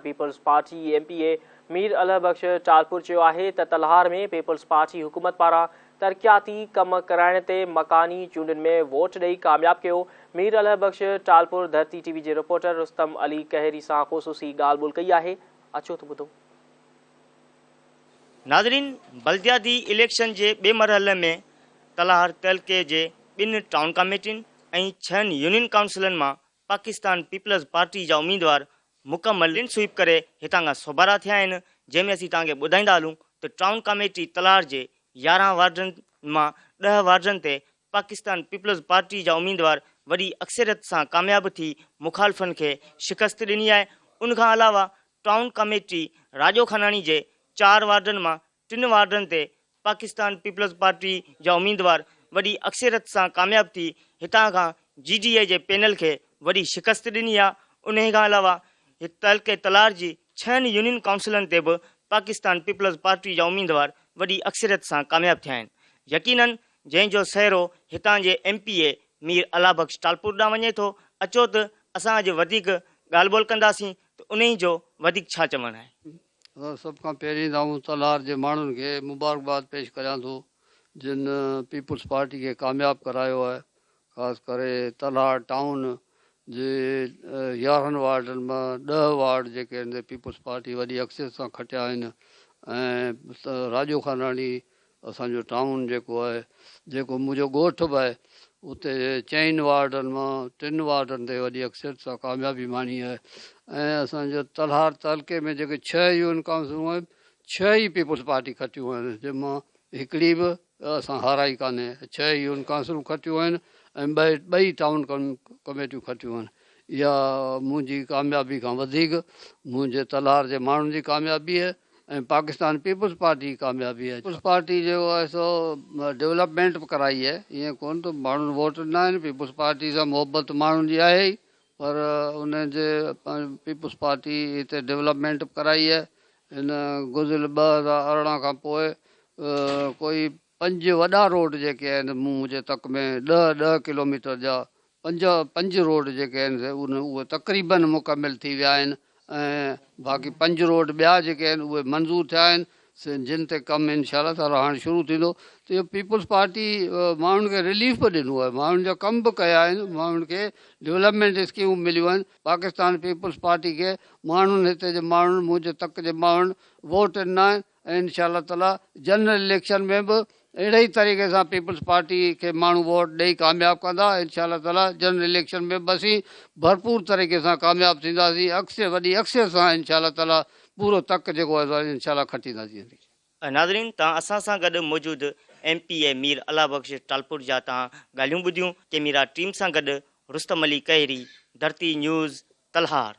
Peoples Party MPA Mir Ali Bakhsh Talpur चयो आहे त तलहार में पीपल्स पार्टी हुकूमत पारां तरक्याती कम कराइण ते मकानी चूंडनि में वोट ॾेई कामयाब कयो। मीर अली बख्श टालपुर धरती TV जे रिपोर्टर रुस्तम अली कहरी सां ख़ुसूसी ॻाल्हि ॿोल कई आहे। अचो त ॿुधो। नाज़रीन, बल्दियाती इलेक्शन जे ॿिए मरहले में तलहार तहलके जे 2 टाउन कमेटियुनि ऐं 6 यूनियन काउंसिलनि मां पाकिस्तान पीपल्स पार्टी जा उम्मीदवार मुकम्मल स्वीप करे हितां खां सोबारा थिया आहिनि, जंहिंमें असीं तव्हांखे ॿुधाईंदा हलूं त टाउन कमेटी तलहार जे 11 वार्डनि मां 10 वार्डनि ते पाकिस्तान पीपल्स पार्टी जा उम्मीदवार वॾी अक्सरियत सां कामयाब थी मुखालफ़नि खे शिकस्त ॾिनी आहे। उनखां अलावा टाउन कमेटी राजो खनानी जे 4 वार्डनि मां 3 वार्डनि ते पाकिस्तान पीपल्स पार्टी जा उम्मीदवार वॾी अक्सरियत सां कामयाब थी हितां खां GDA जे पैनल खे वॾी शिकस्त ॾिनी आहे। उन खां अलावा तहलके तलहार जी 6 यूनियन काउंसिलनि ते बि पाकिस्तान पीपल्स पार्टी जा उम्मीदवार वॾी अक्सरियत सां कामयाब थिया आहिनि। यकीनन जंहिंजो सहरो हितां जे MPA मीर अली बख्श टालपुर ॾांहुं वञे थो। अचो त असां अॼु वधीक ॻाल्हि ॿोल कंदासीं त उन जो वधीक छा चवणु आहे। सब खां पहिरीं त तलहार जे माण्हुनि खे मुबारकबाद पेश करियां थो जिन पीपल्स पार्टी खे कामयाब करायो आहे। ख़ासि करे तलहार टाउन जे 11 वार्डनि मां 10 वार्ड जेके आहिनि पीपल्स पार्टी वॾी अक्सरियत सां खटिया आहिनि ऐं राजो खानानी असांजो टाउन जेको आहे, जेको मुंहिंजो ॻोठ बि आहे, उते 4 वार्डनि मां 3 वार्डनि ते वॾी अक्सरियत सां कामयाबी माणी आहे। ऐं असांजो तलहार तहलके में जेके 6 यूनियन काउंसिलूं आहिनि, 6 ई पीपल्स पार्टी खटियूं आहिनि, जंहिंमां हिकिड़ी बि असां हाराई कान्हे। 6 यूनियन काउंसिलूं खटियूं आहिनि ऐं ॿई टाउन कमेटियूं खटियूं आहिनि। इहा मुंहिंजी कामयाबी खां वधीक मुंहिंजे तलहार जे माण्हुनि जी कामयाबी आहे ऐं पाकिस्तान पीपल्स पार्टी जी कामयाबी आहे। पीपल्स पार्टी जेको आहे सो डेवलपमेंट बि कराई आहे, ईअं कोन त माण्हुनि वोट ॾिना आहिनि। पीपल्स पार्टी सां मोहबत माण्हुनि जी आहे ई, पर उन जे पीपल्स पार्टी हिते डेवलपमेंट बि कराई आहे। हिन गुज़िरियल 2018 खां पोइ कोई 5 वॾा रोड जेके आहिनि मुंहिंजे तक में 10 किलोमीटर जा 5 रोड जेके आहिनि उहे तक़रीबन मुकमिल थी विया आहिनि ऐं बाक़ी 5 रोड ॿिया जेके आहिनि उहे मंज़ूर थिया आहिनि, जिन ते कमु इंशाअल्लाह ताला हाणे शुरू थींदो। त इहो पीपल्स पार्टी माण्हुनि खे रिलीफ बि ॾिनो आहे, माण्हुनि जा कम बि कया आहिनि, माण्हुनि खे डेवलपमेंट स्कीमूं मिलियूं आहिनि। पाकिस्तान पीपल्स पार्टी खे माण्हुनि हिते जे माण्हुनि मुंहिंजे तक जे माण्हुनि वोट ॾिना आहिनि ऐं इंशाअल्लाह ताला जनरल इलेक्शन में बि अहिड़े ई तरीक़े सां पीपल्स पार्टी खे माण्हू वोट ॾेई कामयाब कंदा। इंशाअल्लाह ताला जनरल इलेक्शन में बि असीं भरपूर तरीक़े सां कामयाब थींदासीं। वॾी अक्सर सां इंशाअल्लाह ताला पूरो तक जेको आहे इंशाअल्लाह खटींदासीं। नाज़रीन, तव्हां असां सां गॾु मौजूदु MPA मीर अली बख्श टालपुर जा तव्हां ॻाल्हियूं ॿुधियूं। कैमरा टीम सां गॾु रुस्तम अली कहरी, धरती न्यूज़, तलहार।